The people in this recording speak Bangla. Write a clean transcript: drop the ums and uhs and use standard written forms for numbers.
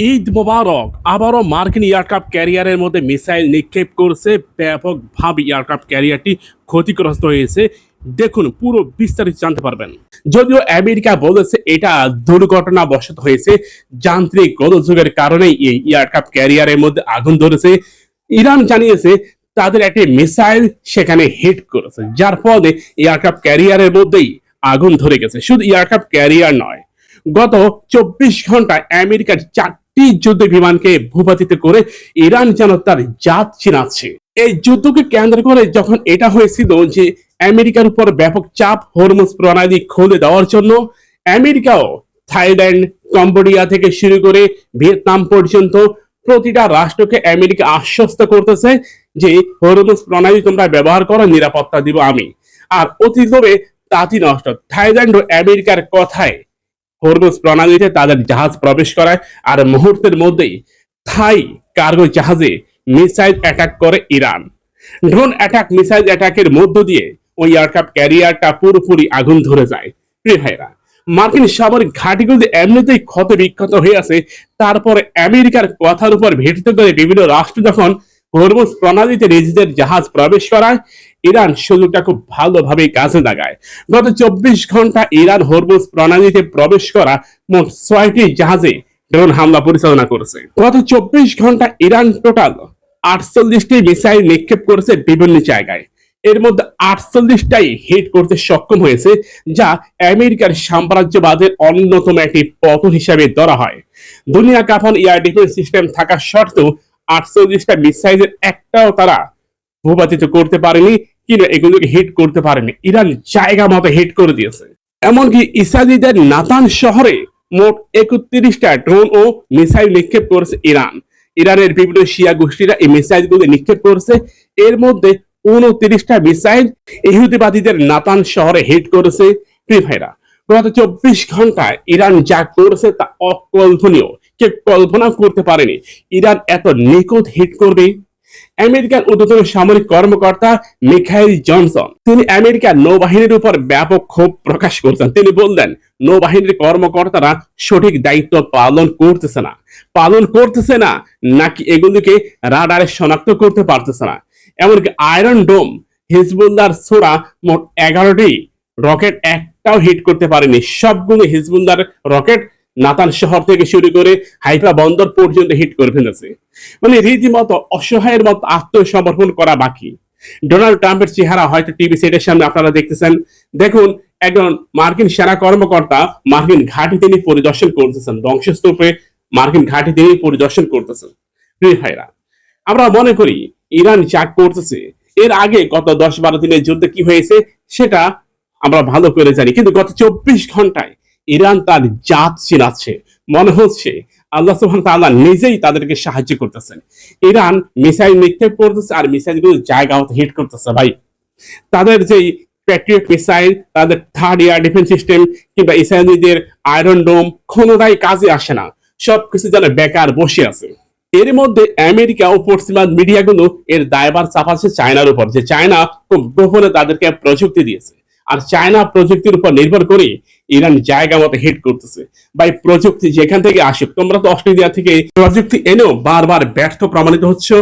ঈদ মোবারক। আবারও মার্কিন এয়ারক্রাফট ক্যারিয়ারের মধ্যে মিসাইল নিক্ষেপ করছে। ব্যাপকভাবে এয়ারক্রাফট ক্যারিয়ারটি ক্ষতিগ্রস্ত হয়েছে। দেখুন, পুরো বিস্তারিত জানতে পারবেন। যদিও আমেরিকা বলেছে এটা দুর্ঘটনাবশত হয়েছে, যান্ত্রিক গোলযোগের কারণেই এই এয়ারক্রাফট ক্যারিয়ারের মধ্যে আগুন ধরেছে। ইরান জানিয়েছে তাদের একটি মিসাইল সেখানে হিট করেছে, যার ফলে এয়ারক্রাফট ক্যারিয়ারের মধ্যেই আগুন ধরে গেছে। শুধু এয়ারক্রাফট ক্যারিয়ার নয়, গত 24 ঘন্টায় আমেরিকার 4টি যুদ্ধ বিমানকে ভূপাতিত করে ইরান যেন তার জাত চিনাচ্ছে। এই যুদ্ধকে কেন্দ্র করে যখন এটা হয়েছিল যে আমেরিকার উপর ব্যাপক চাপ, হরমুজ প্রণালী খুলে দেওয়ার জন্য আমেরিকাও থাইল্যান্ড, কম্বোডিয়া থেকে শুরু করে ভিয়েতনাম পর্যন্ত প্রতিটা রাষ্ট্রকে আমেরিকা আশ্বস্ত করতেছে যে হরমুজ প্রণালী তোমরা ব্যবহার করো, নিরাপত্তা দিব আমি। আর অতি লোভে তাঁতি নষ্ট। থাইল্যান্ড ও আমেরিকার কথায় হরমুজ প্রণালীতে তাদের জাহাজ প্রবেশ করায়, আর মুহূর্তের মধ্যেই থাই কার্গো জাহাজে মিসাইল অ্যাটাক করে ইরান। ড্রোন অ্যাটাক, মিসাইল অ্যাটাকের মধ্য দিয়ে ওই এয়ারক্রাফট ক্যারিয়ারটা পুরোপুরি আগুন ধরে যায়। প্রিয় ভাইরা, মার্কিন সামরিক ঘাঁটিগুলি এমনিতেই ক্ষত বিক্ষত হয়ে আছে, তারপরে আমেরিকার কথার উপর ভিত্তি করে বিভিন্ন রাষ্ট্র যখন হরমুজ প্রণালীতে নিজেদের জাহাজ প্রবেশ করায়, ইরান সুযোগটা খুব ভালোভাবে কাজে লাগায়। গত 24 ঘন্টা ইরান হরমুজ প্রণালীতে প্রবেশ করা মোট 6টি জাহাজে ড্রোন হামলা পরিচালনা করেছে। গত 24 ঘন্টা ইরান টোটাল 48টি মিসাইল নিক্ষেপ করেছে বিভিন্ন জায়গায়। এর মধ্যে 48টাই হিট করতে সক্ষম হয়েছে, যা আমেরিকার সাম্রাজ্যবাদের অন্যতম একটি পতন হিসাবে ধরা হয়। দুনিয়া কাঁপানো এয়ার ডিফেন্স সিস্টেম থাকা সত্ত্বেও 48টা মিসাইলের একটাও তারা ভূপাতিত করতে পারেনি, কিংবা এগুলোকে হিট করতে পারেনি। ইরান জায়গা মতো হিট করে দিয়েছে। এমনকি ইসরায়েলিদের নাতান শহরে মোট 31টা ড্রোন ও মিসাইল নিক্ষেপ করেছে ইরান। ইরানের বিভিন্ন শিয়া গোষ্ঠীরা এই মিসাইলগুলো নিক্ষেপ করেছে। এর মধ্যে 29টা মিসাইল ইহুদিবাদীদের নাতান শহরে হিট করেছে। প্রিয় ভাইরা, গত 24 ঘন্টায় ইরান যা করেছে তা অকল্পনীয়। কেউ কল্পনা করতে পারেনি ইরান এত নিখুঁত হিট করবে। আমেরিকার ঊর্ধ্বতন সামরিক কর্মকর্তা মিখাইল জনসন, তিনি আমেরিকার নৌবাহিনীর উপর ব্যাপক ক্ষোভ প্রকাশ করছেন। তিনি বললেন, নৌবাহিনীর কর্মকর্তারা সঠিক দায়িত্ব পালন করতেছে না, নাকি এগুলিকে রাডারে শনাক্ত করতে পারতেছে না। এমনকি আয়রন ডোম হিজবুল্লাহর ছোড়া মোট 11টি রকেট একটাও হিট করতে পারেনি। সবগুলো হিজবুল্লাহর রকেট নাতান শহর থেকে শুরু করে হাইফা বন্দর পর্যন্ত হিট করে ফেলেছে। মানে রীতিমতো অসহায়ের মতো আত্মসমর্পণ করা বাকি। ডোনাল্ড ট্রাম্পের চেহারা হয়তো টিভি সেটের সামনে আপনারা দেখতেছেন। দেখুন, একজন মার্কিন সেনা কর্মকর্তা মার্কিন ঘাঁটি তিনি পরিদর্শন করতেছেন, ধ্বংসস্তূপে মার্কিন ঘাঁটি তিনি পরিদর্শন করতেছেন। প্রিয় ভাইরা, আমরা মনে করি ইরান যা করতেছে, এর আগে গত 10-12 দিনের যুদ্ধে কি হয়েছে সেটা আমরা ভালো করে জানি, কিন্তু গত 24 ঘন্টায় ইরান তার জাত চিনাচ্ছে। মনে হচ্ছে আল্লাহ সুবহানাহু ওয়া তাআলা নিজেই তাদেরকে সাহায্য করতেছেন। ইরান মিসাইল নিক্ষেপ করতেছে আর মিসাইলগুলো জায়গা মতো হিট করতেছে। ভাই, তাদের যেই প্যাট্রিয়ট মিসাইল, তাদের থার্ড এয়ার ডিফেন্স সিস্টেম কিংবা ইসরায়েলিদের আয়রন ডোম কোনোটাই কাজে আসে না, সবকিছু যেন বেকার বসে আছে। এর মধ্যে আমেরিকা ও পশ্চিমা মিডিয়াগুলো এর দায়ভার চাপাচ্ছে চায়নার উপর, যে চায়না খুব গোপনে তাদেরকে প্রযুক্তি দিয়েছে, আর চায়না প্রযুক্তির উপর নির্ভর করে ইরান জায়গা মতো হিট করতেছে। ভাই, প্রযুক্তি যেখান থেকে আসুক, তোমরা তো অস্ট্রেলিয়া থেকে প্রযুক্তি এনেও বারবার ব্যর্থ প্রমাণিত হচ্ছে।